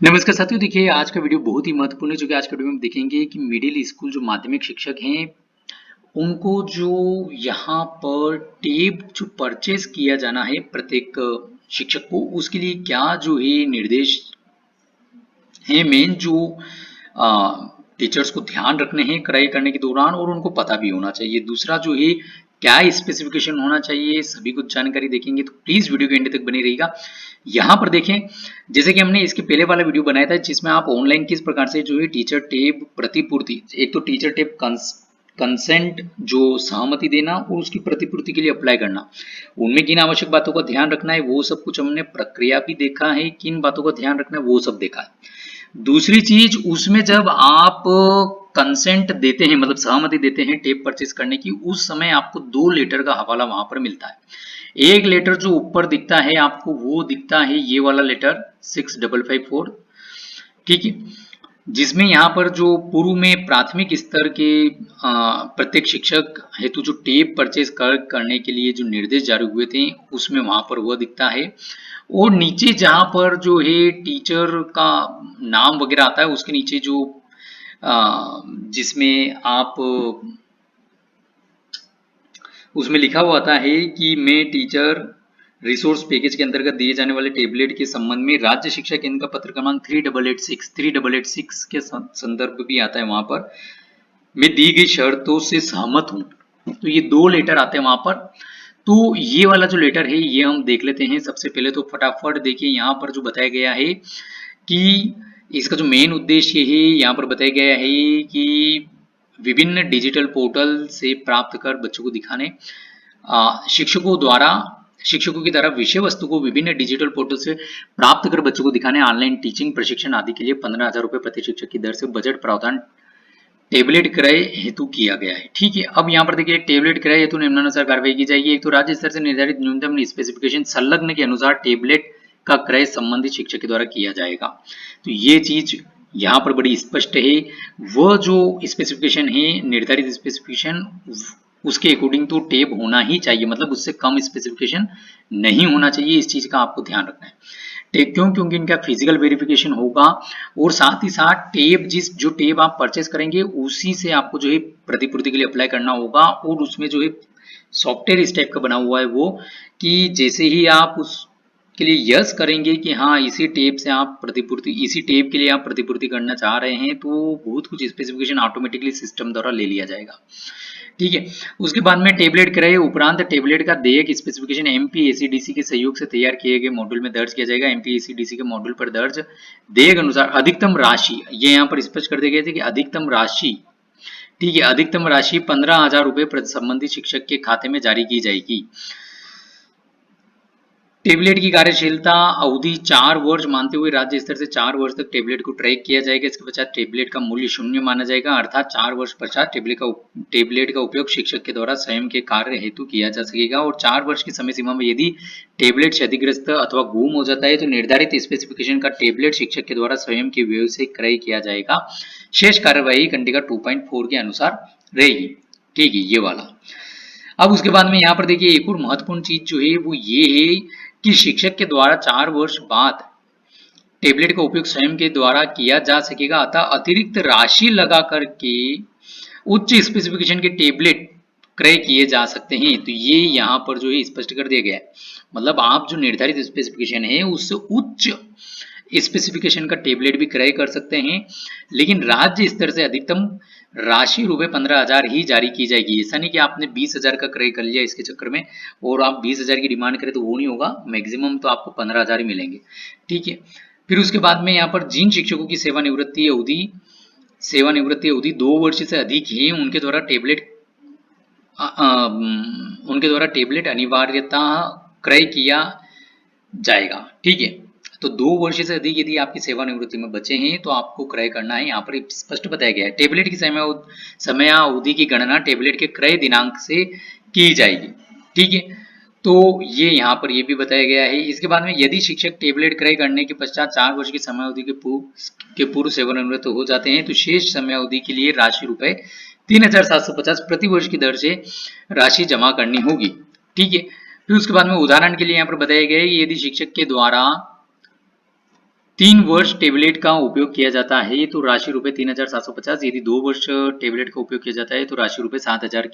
नमस्कार साथियों, देखिए आज का वीडियो बहुत ही महत्वपूर्ण है। जो कि आज के वीडियो में हम देखेंगे कि मिडिल स्कूल जो माध्यमिक शिक्षक हैं उनको जो यहाँ पर टेप जो परचेज किया जाना है प्रत्येक शिक्षक को, उसके लिए क्या जो है निर्देश है मेन जो टीचर्स को ध्यान रखने हैं क्राई करने के दौरान, और उनको पता भी होना चाहिए। दूसरा जो है क्या स्पेसिफिकेशन होना चाहिए, सभी कुछ जानकारी देखेंगे, तो प्लीज वीडियो के एंड तक बने रहिएगा। यहाँ पर देखें, जैसे कि हमने इसके पहले वाला वीडियो बनाया था जिसमें आप ऑनलाइन किस प्रकार से जो है टीचर टेप प्रतिपूर्ति, एक तो टीचर टेप कंसेंट जो सहमति देना और उसकी प्रतिपूर्ति के लिए अप्लाई करना, उनमें किन आवश्यक बातों का ध्यान रखना है वो सब कुछ हमने प्रक्रिया भी देखा है, किन बातों का ध्यान रखना है वो सब देखा है। दूसरी चीज, उसमें जब आप कंसेंट देते हैं मतलब सहमति देते हैं टेप परचेज करने की, उस समय आपको दो लेटर का हवाला वहां पर मिलता है। एक लेटर जो ऊपर दिखता है आपको, वो दिखता है ये वाला लेटर 6554, ठीक है, जिसमें यहाँ पर जो पूर्व में प्राथमिक स्तर के प्रत्येक शिक्षक हेतु जो टेप परचेज करने के लिए जो निर्देश जारी हुए थे उसमें वहां पर वह दिखता है। और नीचे जहां पर जो है टीचर का नाम वगैरह आता है उसके नीचे जो जिसमें आप उसमें लिखा हुआ आता है कि मैं टीचर रिसोर्स पैकेज के अंतर्गत दिए जाने वाले टेबलेट के संबंध में राज्य शिक्षा केंद्र का पत्र क्रमांक 3886 के संदर्भ भी आता है। वहां पर मैं दी गई शर्तों से सहमत हूं, तो ये दो लेटर आते हैं वहां पर। तो ये वाला जो लेटर है ये हम देख लेते हैं। सबसे पहले तो फटाफट देखिए यहाँ पर जो बताया गया है कि इसका जो मेन उद्देश्य है यहाँ पर बताया गया है कि विभिन्न डिजिटल पोर्टल से प्राप्त कर बच्चों को दिखाने, शिक्षकों की तरफ विषय वस्तु को विभिन्न डिजिटल पोर्टल से प्राप्त कर बच्चों को दिखाने, ऑनलाइन टीचिंग प्रशिक्षण आदि के लिए 15,000 रुपए प्रति शिक्षक की दर से बजट प्रावधान टेबलेट क्रय हेतु किया गया है। ठीक है, अब यहाँ पर देखिए टेबलेट क्रय हेतु निम्नानुसार कार्रवाई की जाएगी। एक तो राज्य स्तर से निर्धारित न्यूनतम स्पेसिफिकेशन संलग्न के अनुसार टेबलेट का क्रय संबंधित शिक्षक के द्वारा किया जाएगा। तो ये चीज यहाँ पर बड़ी स्पष्ट है। वह जो स्पेसिफिकेशन है निर्धारित स्पेसिफिकेशन उसके अकॉर्डिंग तो टेप होना ही चाहिए, मतलब उससे कम स्पेसिफिकेशन नहीं होना चाहिए। इस चीज का आपको ध्यान रखना है। टेप क्यों? क्योंकि इनका फिजिकल वेरिफिकेशन होगा और साथ ही साथ टेप जो टेप आप परचेस करेंगे उसी से आपको जो है प्रतिपूर्ति के लिए अप्लाई करना होगा। और उसमें जो है सॉफ्टवेयर इस टाइप का बना हुआ है वो, कि जैसे ही आप उसके लिए यस करेंगे कि हाँ इसी टेप से आप प्रतिपूर्ति, इसी टेप के लिए आप प्रतिपूर्ति करना चाह रहे हैं, तो बहुत कुछ स्पेसिफिकेशन ऑटोमेटिकली सिस्टम द्वारा ले लिया जाएगा। ठीक है, उसके बाद में टेबलेट क्रय उपरांत टेबलेट का देयक स्पेसिफिकेशन एमपीएसीडीसी के सहयोग से तैयार किए गए मॉड्यूल में दर्ज किया जाएगा। एमपीएसीडीसी के मॉड्यूल पर दर्ज देयक अनुसार अधिकतम राशि, ये यहाँ पर स्पष्ट कर दिया गया था कि अधिकतम राशि, ठीक है, अधिकतम राशि 15,000 रुपए संबंधित शिक्षक के खाते में जारी की जाएगी। टेबलेट की कार्यशीलता अवधि 4 वर्ष मानते हुए राज्य स्तर से 4 वर्ष तक टेबलेट को ट्रैक किया जाएगा। इसके पश्चात टेबलेट का मूल्य शून्य माना जाएगा, अर्थात 4 वर्ष पश्चात टेबलेट का उपयोग शिक्षक के द्वारा स्वयं के कार्य हेतु किया जा सकेगा। और 4 वर्ष की समय सीमा में यदि टेबलेट क्षतिग्रस्त अथवा गुम हो जाता है तो निर्धारित स्पेसिफिकेशन का टेबलेट शिक्षक के द्वारा स्वयं के व्यय से क्रय किया जाएगा। शेष कार्यवाही कंडिका 2.4 के अनुसार रहेगी। ठीक है, ये वाला। अब उसके बाद में यहाँ पर देखिए एक और महत्वपूर्ण चीज जो है वो ये है कि शिक्षक के द्वारा 4 वर्ष बाद टेबलेट का उपयोग स्वयं के द्वारा किया जा सकेगा, अतः अतिरिक्त राशि लगा करके उच्च स्पेसिफिकेशन के टेबलेट क्रय किए जा सकते हैं। तो ये यहाँ पर जो है स्पष्ट कर दिया गया है, मतलब आप जो निर्धारित स्पेसिफिकेशन है उससे उच्च स्पेसिफिकेशन का टेबलेट भी क्रय कर सकते हैं, लेकिन राज्य स्तर से अधिकतम राशि रुपए 15,000 ही जारी की जाएगी। ऐसा नहीं कि आपने 20,000 का क्रय कर लिया इसके चक्कर में और आप 20,000 की डिमांड करें तो वो नहीं होगा, मैक्सिमम तो आपको 15,000 ही मिलेंगे। ठीक है, फिर उसके बाद में यहाँ पर जिन शिक्षकों की सेवानिवृत्ति अवधि 2 वर्ष से अधिक है उनके द्वारा टेबलेट अनिवार्यता क्रय किया जाएगा। ठीक है, तो 2 वर्ष से अधिक यदि आपकी सेवानिवृत्ति में बचे हैं तो आपको क्रय करना है। यहाँ पर स्पष्ट बताया गया है। टेबलेट की समयावधि की गणना टेबलेट के क्रय दिनांक से की जाएगी। ठीक है, तो ये यहाँ पर ये भी बताया गया है। इसके बाद में यदि शिक्षक टेबलेट क्रय करने के पश्चात 4 वर्ष की समयावधि के पूर्व सेवानिवृत्त हो जाते हैं तो शेष समयावधि के लिए राशि रुपए 3,750 प्रति वर्ष की दर से राशि जमा करनी होगी। ठीक है, फिर उसके बाद में उदाहरण के लिए यहाँ पर बताया गया है कि यदि शिक्षक के द्वारा 3 वर्ष टेबलेट का उपयोग किया जाता है तो राशि रुपए 3,750। यदि 2 वर्ष टेबलेट का उपयोग किया जाता है तो राशि रुपए 7,000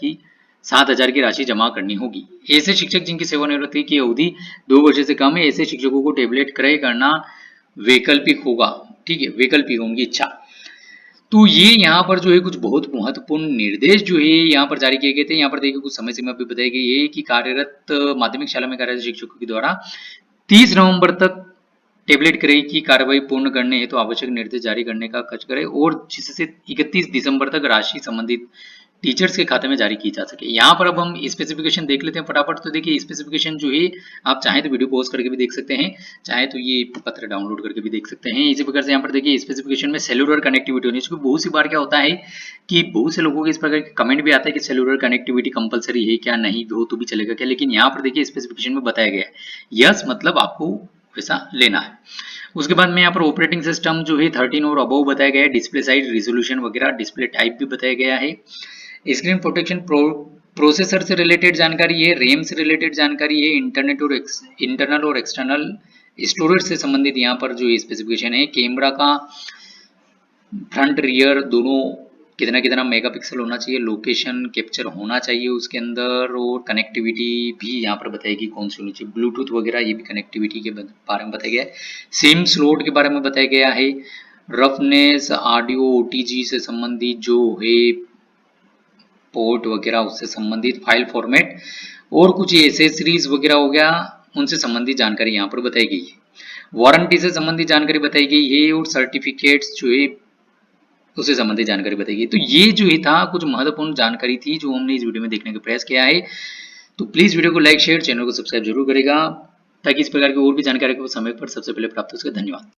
की राशि जमा करनी होगी। ऐसे शिक्षक जिनकी सेवानिवृत्ति की अवधि 2 वर्ष से कम है, ऐसे शिक्षकों को टेबलेट क्रय करना वैकल्पिक होगा। ठीक है, वैकल्पिक उनकी इच्छा। तो ये यहाँ पर जो है कुछ बहुत महत्वपूर्ण निर्देश जो है यहाँ पर जारी किए गए थे। यहाँ पर देखिए कुछ समय सीमा भी बताई गई है कि कार्यरत माध्यमिक शाला में कार्यरत शिक्षकों के द्वारा 30 नवंबर तक टेबलेट क्रय की कार्रवाई पूर्ण करने हेतु आवश्यक निर्देश जारी करने का कार्य करे और जिससे 31 दिसंबर तक राशि संबंधित टीचर्स के खाते में जारी की जा सके। यहाँ पर अब हम स्पेसिफिकेशन देख लेते हैं फटाफट। तो देखिए स्पेसिफिकेशन जो है आप चाहे तो वीडियो पॉज करके भी देख सकते हैं, चाहे तो ये पत्र डाउनलोड करके भी देख सकते हैं। इसी प्रकार से यहाँ पर देखिए स्पेसिफिकेशन में सेलुलर कनेक्टिविटी होनी चाहिए। बहुत सी बार क्या होता है कि बहुत से लोगों के इस प्रकार के कमेंट भी आता है कि सेलुलर कनेक्टिविटी कंपलसरी है क्या, नहीं हो तो भी चलेगा क्या, लेकिन यहाँ पर देखिए स्पेसिफिकेशन में बताया गया है यस मतलब आपको वैसा लेना है। उसके बाद में यहाँ पर ऑपरेटिंग सिस्टम जो है 13 और अबव बताया गया है, डिस्प्ले साइज रिजोल्यूशन वगैरह, डिस्प्ले टाइप भी बताया गया है, स्क्रीन प्रोटेक्शन प्रोसेसर से रिलेटेड जानकारी है, रैम से रिलेटेड जानकारी है, इंटरनल और एक्सटर्नल स्टोरेज से संबंधित यहाँ पर जो स्पेसिफिकेशन है, कैमरा का फ्रंट रियर दोनों कितना कितना मेगापिक्सल होना चाहिए, लोकेशन कैप्चर होना चाहिए उसके अंदर, और कनेक्टिविटी भी यहाँ पर बताएगी कौन सी होनी चाहिए, ब्लूटूथ वगैरह ये भी कनेक्टिविटी के बारे में बताया गया है, सिम स्लॉट के बारे में बताया गया है, रफनेस ऑडियो ओटीजी से संबंधित जो है पोर्ट वगैरह उससे संबंधित फाइल फॉर्मेट और कुछ एसेसरीज वगैरह हो गया उनसे संबंधित जानकारी यहाँ पर बताई गई है, वारंटी से संबंधित जानकारी बताई गई है और सर्टिफिकेट्स जो है उससे संबंधित जानकारी बताई गई। तो ये जो ही था कुछ महत्वपूर्ण जानकारी थी जो हमने इस वीडियो में देखने का प्रयास किया है। तो प्लीज वीडियो को लाइक शेयर चैनल को सब्सक्राइब जरूर करेगा ताकि इस प्रकार की और भी जानकारी को समय पर सबसे पहले प्राप्त हो सके। धन्यवाद।